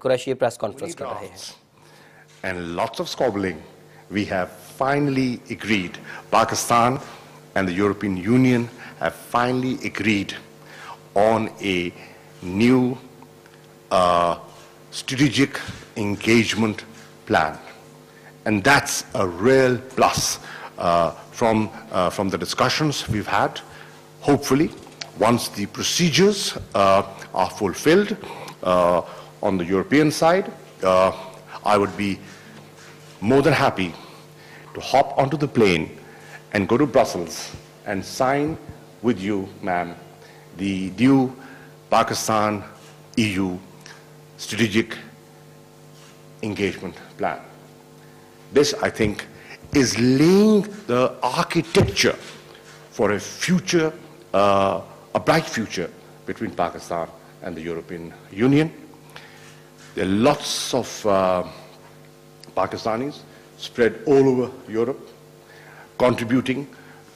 Qureshi press conference कर रहे हैं. And lots of squabbling, we have finally agreed. Pakistan and the European Union have finally agreed on a new strategic engagement plan. And that's a real plus from the discussions we've had. Hopefully, once the procedures are fulfilled on the European side, I would be more than happy to hop onto the plane and go to Brussels and sign with you, ma'am, the new Pakistan-EU strategic engagement plan. This, I think, is laying the architecture for a future, a bright future between Pakistan and the European Union. There are lots of Pakistanis spread all over Europe, contributing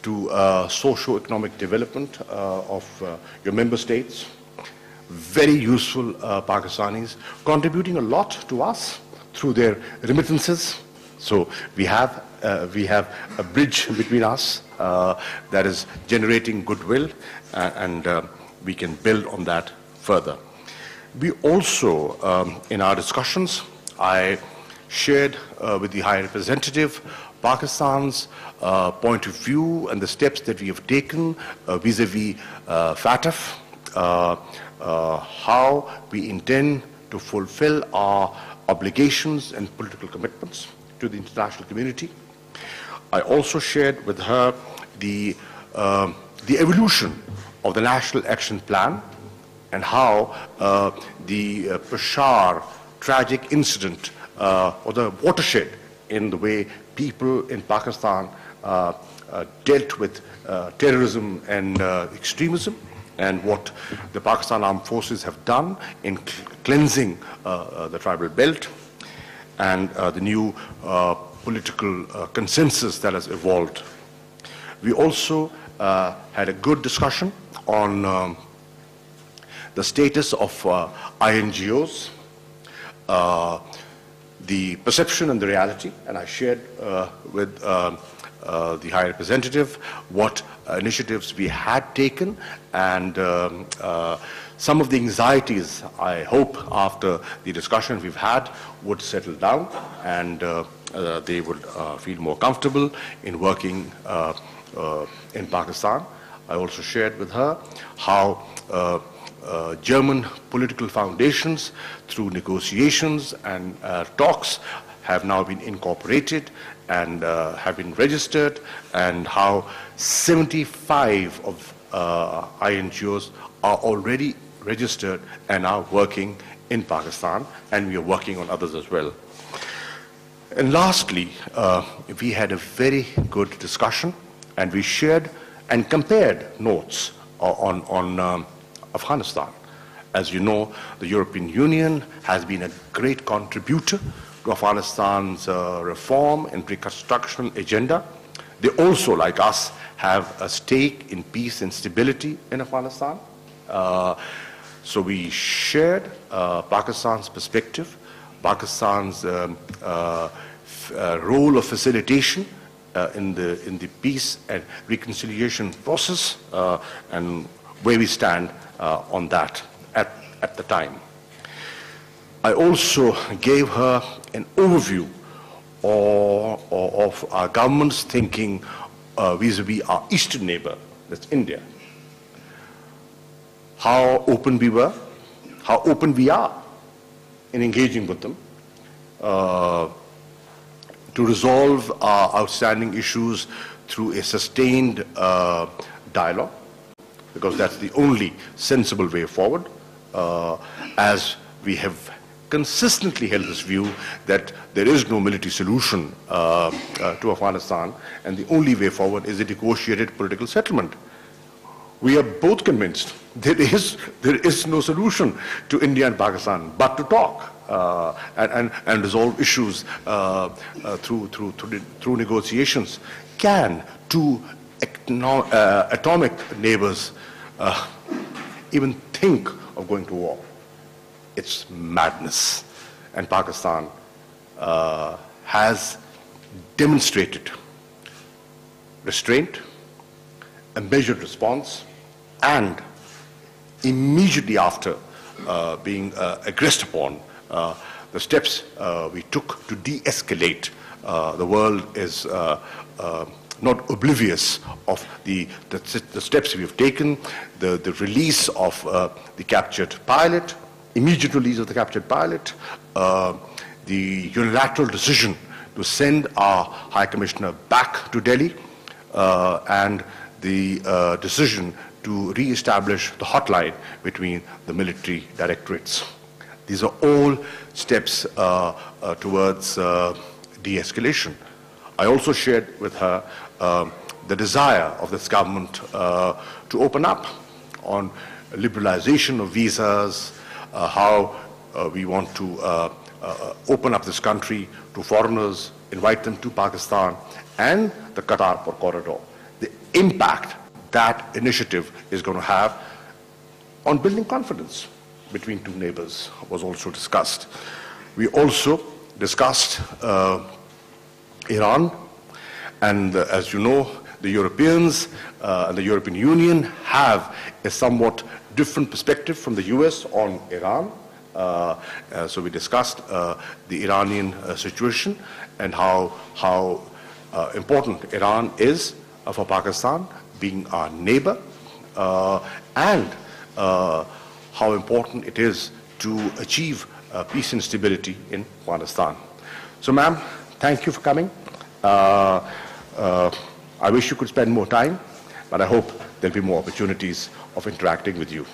to socio-economic development of your member states. Very useful Pakistanis, contributing a lot to us through their remittances. So we have a bridge between us that is generating goodwill, and we can build on that further. We also, in our discussions, I shared with the High Representative Pakistan's point of view and the steps that we have taken vis-a-vis FATF, how we intend to fulfill our obligations and political commitments to the international community. I also shared with her the evolution of the National Action Plan and how the Peshawar tragic incident or the watershed in the way people in Pakistan dealt with terrorism and extremism, and what the Pakistan Armed Forces have done in cleansing the tribal belt, and the new political consensus that has evolved. We also had a good discussion on the status of INGOs, the perception and the reality, and I shared with the High Representative what initiatives we had taken, and some of the anxieties, I hope, after the discussion we've had, would settle down, and they would feel more comfortable in working in Pakistan. I also shared with her how German political foundations, through negotiations and talks, have now been incorporated and have been registered, and how 75 of INGOs are already registered and are working in Pakistan, and we are working on others as well. And lastly, we had a very good discussion, and we shared and compared notes on Afghanistan. As you know, the European Union has been a great contributor to Afghanistan's reform and reconstruction agenda. They also, like us, have a stake in peace and stability in Afghanistan. So we shared Pakistan's perspective, Pakistan's role of facilitation in the peace and reconciliation process, and where we stand on that at the time. I also gave her an overview of our government's thinking vis-a-vis our eastern neighbor, that's India. How open we were, how open we are in engaging with them to resolve our outstanding issues through a sustained dialogue, because that's the only sensible way forward, as we have consistently held this view that there is no military solution to Afghanistan, and the only way forward is a negotiated political settlement. We are both convinced there is no solution to India and Pakistan but to talk and resolve issues through negotiations. Can two atomic neighbors even think of going to war? It's madness. and Pakistan has demonstrated restraint, a measured response, and immediately after being aggressed upon, the steps we took to de-escalate. The world is not oblivious of the steps we have taken, the release of the captured pilot, immediate release of the captured pilot, the unilateral decision to send our High Commissioner back to Delhi, and the decision to re-establish the hotline between the military directorates. These are all steps towards de-escalation. I also shared with her the desire of this government to open up on liberalization of visas, how we want to open up this country to foreigners, invite them to Pakistan, and the Kartarpur corridor. The impact that initiative is going to have on building confidence between two neighbors was also discussed. We also discussed Iran, and as you know, the Europeans and the European Union have a somewhat different perspective from the US on Iran. So we discussed the Iranian situation and how important Iran is for Pakistan, being our neighbor, and how important it is to achieve peace and stability in Afghanistan. So, ma'am, thank you for coming. I wish you could spend more time, but I hope there'll be more opportunities of interacting with you.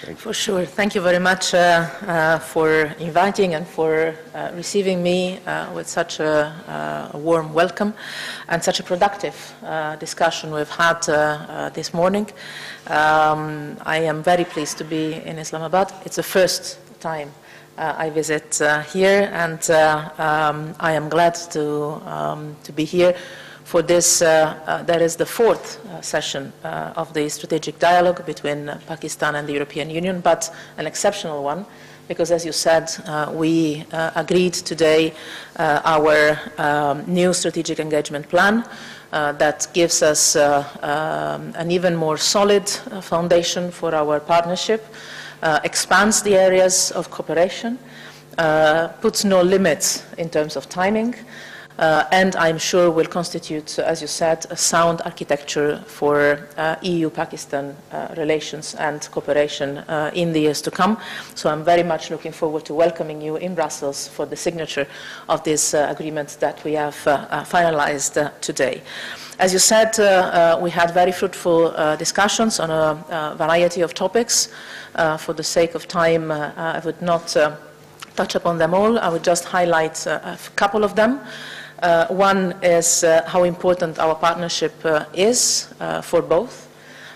Thank you. For sure. Thank you very much for inviting and for receiving me with such a warm welcome and such a productive discussion we've had this morning. I am very pleased to be in Islamabad. It's the first time I visit here, and I am glad to be here for this. That is the fourth session of the strategic dialogue between Pakistan and the European Union, but an exceptional one, because as you said, we agreed today our new strategic engagement plan that gives us an even more solid foundation for our partnership, expands the areas of cooperation, puts no limits in terms of timing, and I'm sure will constitute, as you said, a sound architecture for EU-Pakistan relations and cooperation in the years to come. So I'm very much looking forward to welcoming you in Brussels for the signature of this agreement that we have finalized today. As you said, we had very fruitful discussions on a variety of topics. For the sake of time, I would not touch upon them all. I would just highlight a couple of them. One is how important our partnership is for both.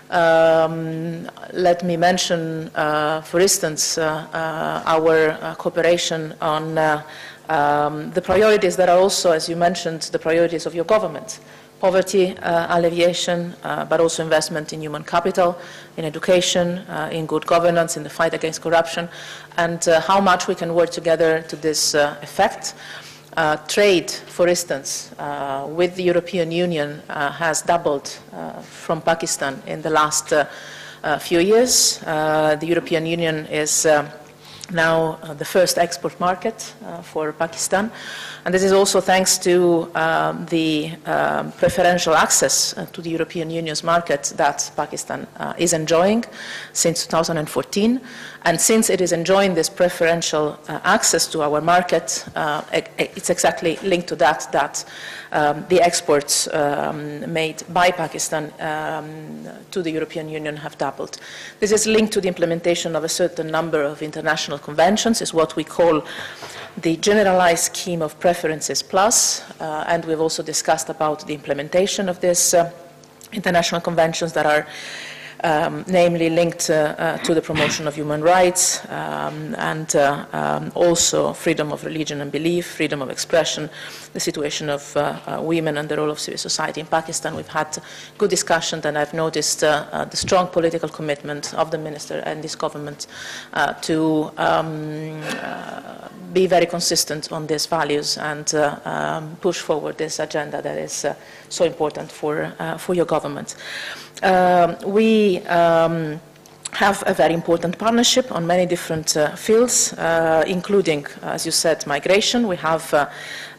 Let me mention, for instance, our cooperation on the priorities that are also, as you mentioned, the priorities of your government. Poverty alleviation, but also investment in human capital, in education, in good governance, in the fight against corruption, and how much we can work together to this effect. Trade, for instance, with the European Union has doubled from Pakistan in the last few years. The European Union is now the first export market for Pakistan. And this is also thanks to the preferential access to the European Union's market that Pakistan is enjoying since 2014. And since it is enjoying this preferential access to our market, it's exactly linked to that, the exports made by Pakistan to the European Union have doubled. This is linked to the implementation of a certain number of international conventions. It's what we call the Generalized Scheme of Preferences Plus, and we've also discussed about the implementation of these international conventions that are namely linked to the promotion of human rights and also freedom of religion and belief, freedom of expression, the situation of women and the role of civil society in Pakistan. We've had good discussion, and I've noticed the strong political commitment of the minister and this government to be very consistent on these values and push forward this agenda that is so important for your government. We have a very important partnership on many different fields, including, as you said, migration. We have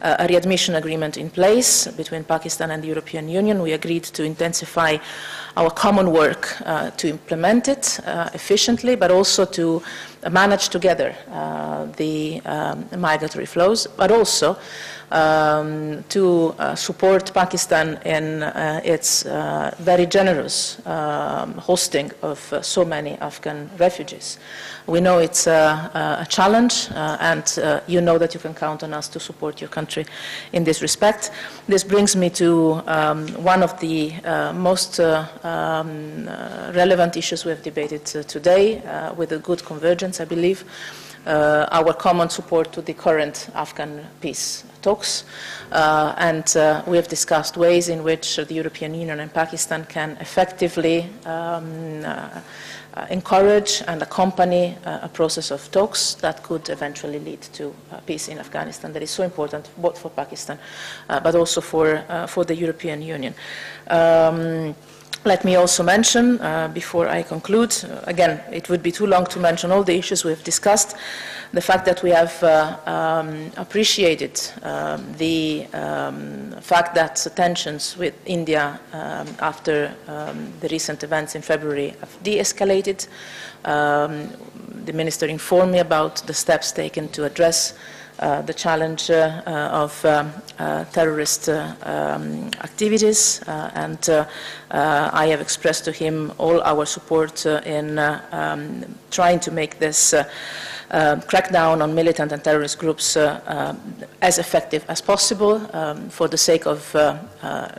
a readmission agreement in place between Pakistan and the European Union. We agreed to intensify our common work to implement it efficiently, but also to manage together the migratory flows, but also to support Pakistan in its very generous hosting of so many Afghan refugees. We know it's a challenge, and you know that you can count on us to support your country in this respect. This brings me to one of the most relevant issues we have debated today, with a good convergence, I believe, our common support to the current Afghan peace talks, and we have discussed ways in which the European Union and Pakistan can effectively encourage and accompany a process of talks that could eventually lead to peace in Afghanistan that is so important both for Pakistan but also for the European Union. Let me also mention, before I conclude, again, it would be too long to mention all the issues we have discussed, the fact that we have appreciated the fact that tensions with India after the recent events in February have de-escalated. The minister informed me about the steps taken to address the challenge of terrorist activities, and I have expressed to him all our support in trying to make this crackdown on militant and terrorist groups as effective as possible for the sake of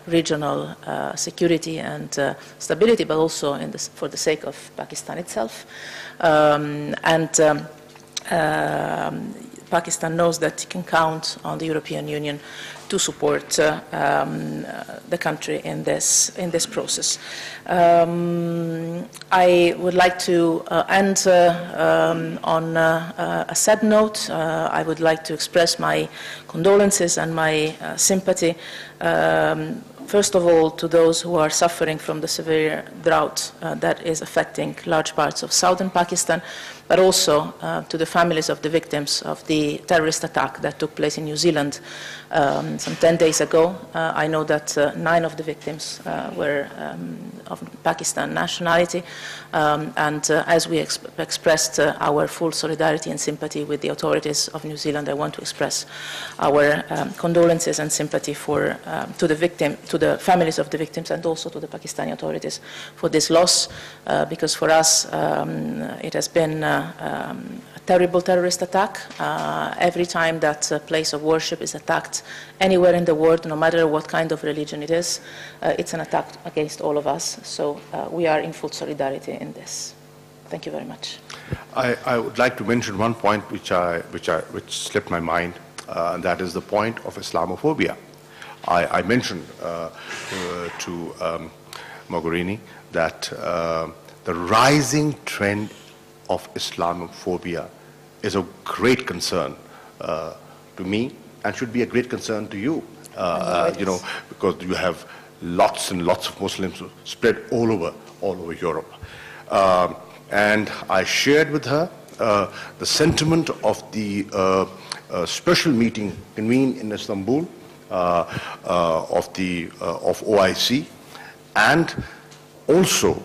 regional security and stability, but also for the sake of Pakistan itself. Pakistan knows that it can count on the European Union to support the country in this process. I would like to end on a sad note. I would like to express my condolences and my sympathy, first of all, to those who are suffering from the severe drought that is affecting large parts of southern Pakistan, but also to the families of the victims of the terrorist attack that took place in New Zealand some 10 days ago. I know that 9 of the victims were of Pakistan nationality, and as we expressed our full solidarity and sympathy with the authorities of New Zealand, I want to express our condolences and sympathy to the families of the victims, and also to the Pakistani authorities for this loss, because for us it has been a terrible terrorist attack. Every time that a place of worship is attacked anywhere in the world, no matter what kind of religion it is, it's an attack against all of us. So we are in full solidarity in this. Thank you very much. I would like to mention one point which slipped my mind, and that is the point of Islamophobia. I mentioned to Mogherini that the rising trend of Islamophobia is a great concern to me, and should be a great concern to you. You know, because you have lots and lots of Muslims spread all over Europe. And I shared with her the sentiment of the special meeting convened in Istanbul of OIC, and also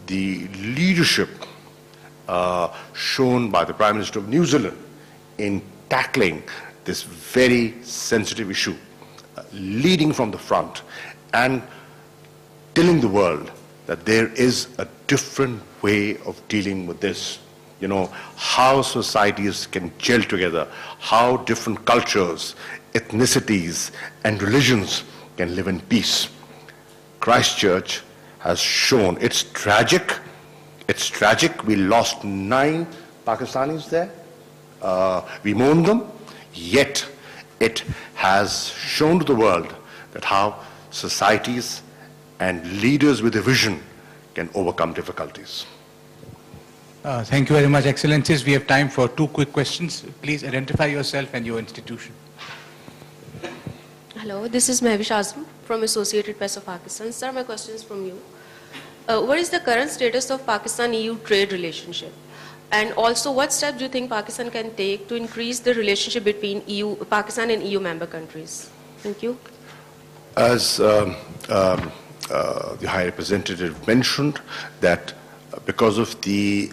the leadership shown by the Prime Minister of New Zealand in tackling this very sensitive issue, leading from the front and telling the world that there is a different way of dealing with this. You know, how societies can gel together, how different cultures, ethnicities, and religions can live in peace. Christchurch has shown. It's tragic. It's tragic. We lost 9 Pakistanis there. We mourn them. Yet it has shown to the world that how societies and leaders with a vision can overcome difficulties. Thank you very much, Excellencies. We have time for 2 quick questions. Please identify yourself and your institution. Hello, this is Mehwish Azam from Associated Press of Pakistan. Sir, my question is from you. What is the current status of Pakistan-EU trade relationship? And also, what steps do you think Pakistan can take to increase the relationship between Pakistan and EU member countries? Thank you. As the High Representative mentioned, that because of the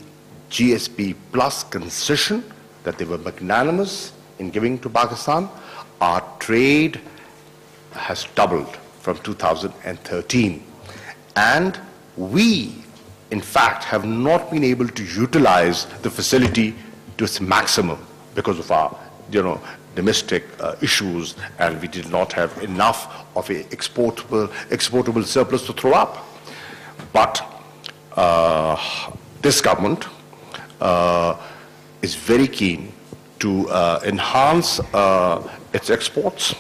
GSP Plus concession that they were magnanimous in giving to Pakistan, our trade has doubled from 2013. And we, in fact, have not been able to utilize the facility to its maximum because of our, domestic issues, and we did not have enough of an exportable surplus to throw up. But this government is very keen to enhance its exports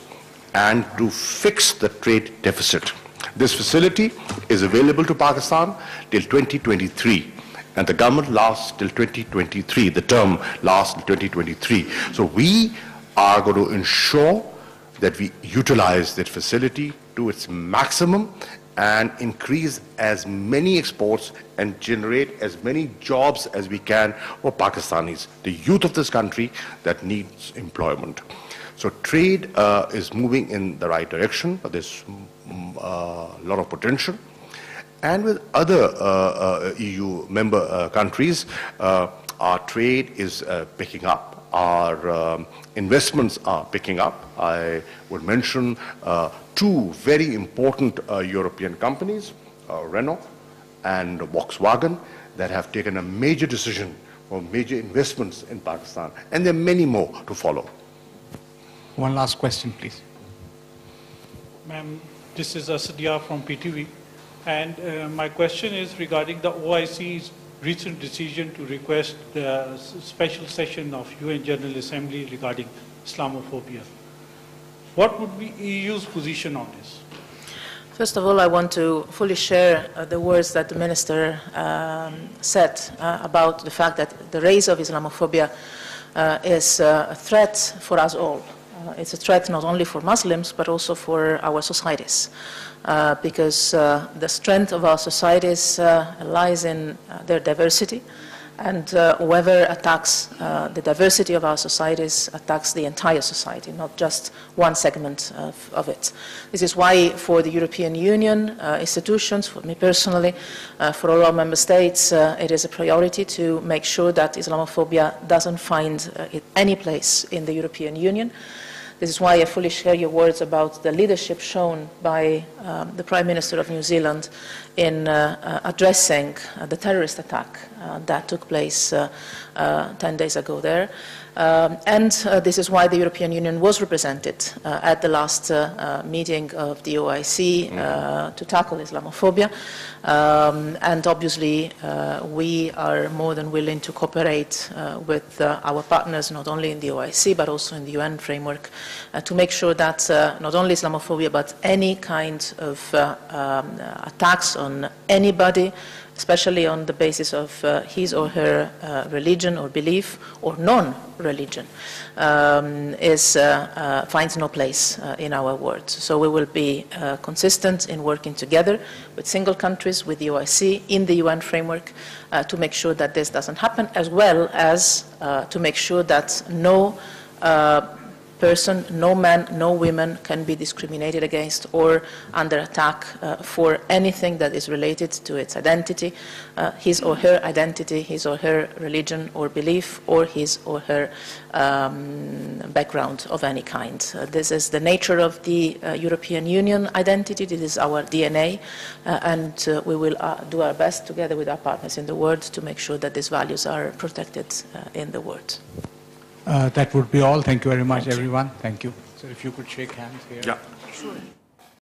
and to fix the trade deficit. This facility is available to Pakistan till 2023, and the government lasts till 2023. The term lasts till 2023. So we are going to ensure that we utilize that facility to its maximum and increase as many exports and generate as many jobs as we can for Pakistanis, the youth of this country that needs employment. So trade is moving in the right direction, but there's a lot of potential. And with other EU member countries, our trade is picking up. Our investments are picking up. I would mention 2 very important European companies, Renault and Volkswagen, that have taken a major decision for major investments in Pakistan. And there are many more to follow. One last question, please. Ma'am, this is Asad from PTV. And my question is regarding the OIC's recent decision to request the special session of UN General Assembly regarding Islamophobia. What would be EU's position on this? First of all, I want to fully share the words that the Minister said about the fact that the rise of Islamophobia is a threat for us all. It's a threat not only for Muslims, but also for our societies. Because the strength of our societies lies in their diversity, and whoever attacks the diversity of our societies attacks the entire society, not just one segment of it. This is why for the European Union institutions, for me personally, for all our member states, it is a priority to make sure that Islamophobia doesn't find any place in the European Union. This is why I fully share your words about the leadership shown by the Prime Minister of New Zealand in addressing the terrorist attack that took place 10 days ago there. And this is why the European Union was represented at the last meeting of the OIC to tackle Islamophobia. And obviously, we are more than willing to cooperate with our partners, not only in the OIC, but also in the UN framework, to make sure that not only Islamophobia, but any kind of attacks on anybody, especially on the basis of his or her religion or belief or non-religion, finds no place in our world. So we will be consistent in working together with single countries, with the OIC, in the UN framework, to make sure that this doesn't happen, as well as to make sure that no person, no man, no women can be discriminated against or under attack for anything that is related to its identity, his or her identity, his or her religion or belief, or his or her background of any kind. This is the nature of the European Union identity. This is our DNA, and we will do our best together with our partners in the world to make sure that these values are protected in the world. That would be all. Thank you very much, everyone. Thank you. So if you could shake hands here. Yeah. Sure.